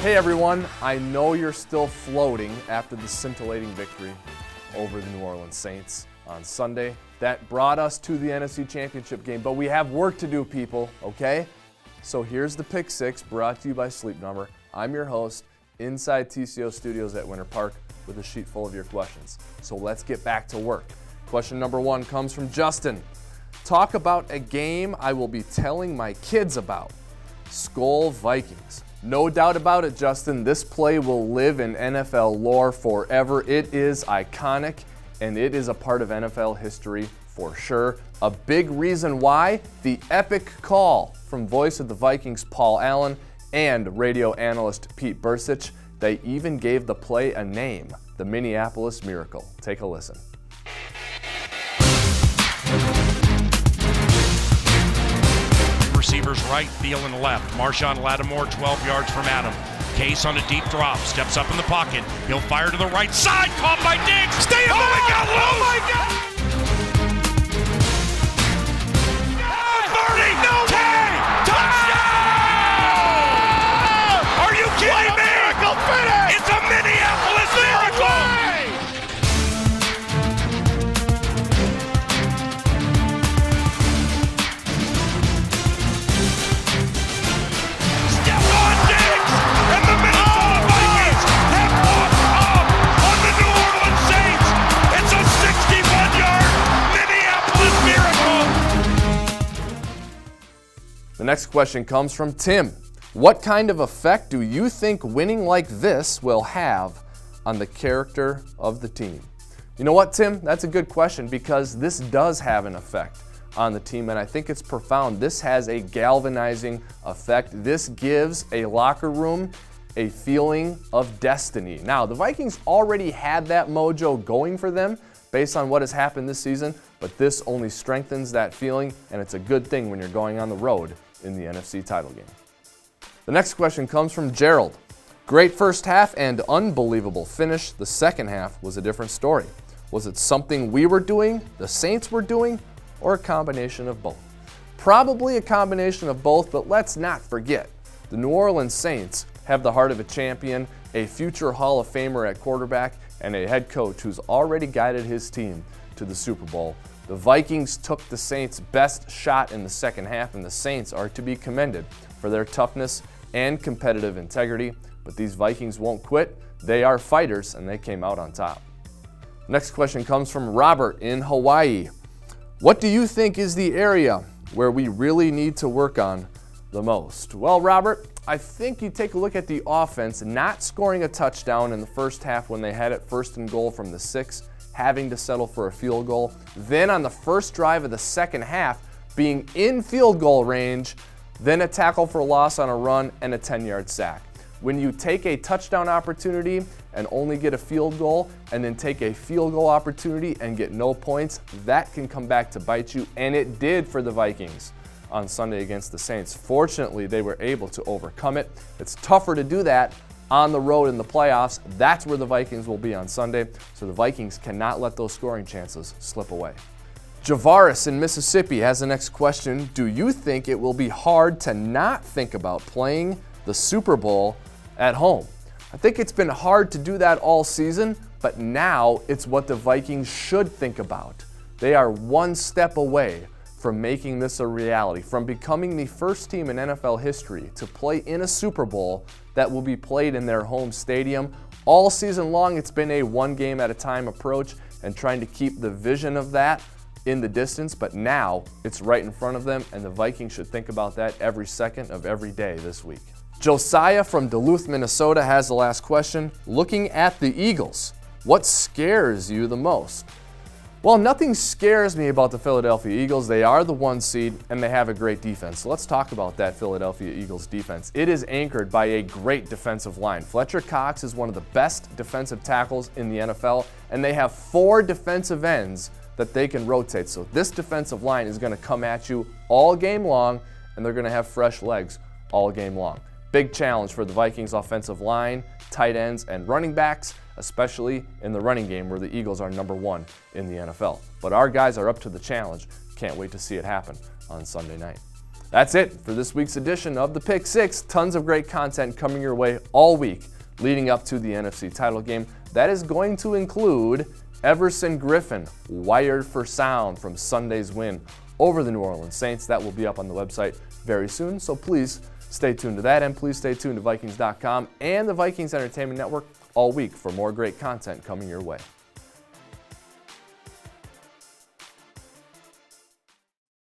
Hey everyone, I know you're still floating after the scintillating victory over the New Orleans Saints on Sunday. That brought us to the NFC Championship game, but we have work to do, people, okay? So here's the Pick Six, brought to you by Sleep Number. I'm your host, inside TCO Studios at Winter Park with a sheet full of your questions. So let's get back to work. Question number one comes from Justin. Talk about a game I will be telling my kids about. Skol Vikings. No doubt about it, Justin, this play will live in NFL lore forever. It is iconic, and it is a part of NFL history for sure. A big reason why, the epic call from voice of the Vikings Paul Allen and radio analyst Pete Bursich. They even gave the play a name, the Minneapolis Miracle. Take a listen. Receivers right, Thielen left. Marshawn Lattimore 12 yards from Adam. Case on a deep drop, steps up in the pocket. He'll fire to the right side, caught by Diggs. Stay in my God, oh my God! 30, no 10, touchdown! Are you kidding me? Miracle finish! It's a Minneapolis Miracle! The next question comes from Tim. What kind of effect do you think winning like this will have on the character of the team? You know what, Tim? That's a good question because this does have an effect on the team, and I think it's profound. This has a galvanizing effect. This gives a locker room a feeling of destiny. Now, the Vikings already had that mojo going for them based on what has happened this season, but this only strengthens that feeling, and it's a good thing when you're going on the road in the NFC title game. The next question comes from Gerald. Great first half and unbelievable finish. The second half was a different story. Was it something we were doing, the Saints were doing, or a combination of both? Probably a combination of both, but let's not forget, the New Orleans Saints have the heart of a champion, a future Hall of Famer at quarterback, and a head coach who's already guided his team to the Super Bowl. The Vikings took the Saints' best shot in the second half, and the Saints are to be commended for their toughness and competitive integrity. But these Vikings won't quit. They are fighters, and they came out on top. Next question comes from Robert in Hawaii. What do you think is the area where we really need to work on the most? Well, Robert, I think you take a look at the offense, not scoring a touchdown in the first half when they had it 1st and goal from the 6, having to settle for a field goal. Then on the first drive of the second half, being in field goal range, then a tackle for loss on a run and a 10-yard sack. When you take a touchdown opportunity and only get a field goal, and then take a field goal opportunity and get no points, that can come back to bite you, and it did for the Vikings on Sunday against the Saints. Fortunately, they were able to overcome it. It's tougher to do that on the road in the playoffs. That's where the Vikings will be on Sunday, so the Vikings cannot let those scoring chances slip away. Javaris in Mississippi has the next question. Do you think it will be hard to not think about playing the Super Bowl at home? I think it's been hard to do that all season, but now it's what the Vikings should think about. They are one step away from making this a reality, from becoming the first team in NFL history to play in a Super Bowl that will be played in their home stadium. All season long, it's been a one game at a time approach and trying to keep the vision of that in the distance, but now it's right in front of them, and the Vikings should think about that every second of every day this week. Josiah from Duluth, Minnesota has the last question. Looking at the Eagles, what scares you the most? Well, nothing scares me about the Philadelphia Eagles. They are the 1 seed, and they have a great defense. So let's talk about that Philadelphia Eagles defense. It is anchored by a great defensive line. Fletcher Cox is one of the best defensive tackles in the NFL, and they have 4 defensive ends that they can rotate. So this defensive line is going to come at you all game long, and they're going to have fresh legs all game long. Big challenge for the Vikings offensive line, tight ends, and running backs, especially in the running game where the Eagles are number 1 in the NFL. But our guys are up to the challenge. Can't wait to see it happen on Sunday night. That's it for this week's edition of the Pick Six. Tons of great content coming your way all week leading up to the NFC title game. That is going to include Everson Griffin, wired for sound from Sunday's win over the New Orleans Saints. That will be up on the website very soon, so please stay tuned to that, and please stay tuned to Vikings.com and the Vikings Entertainment Network all week for more great content coming your way.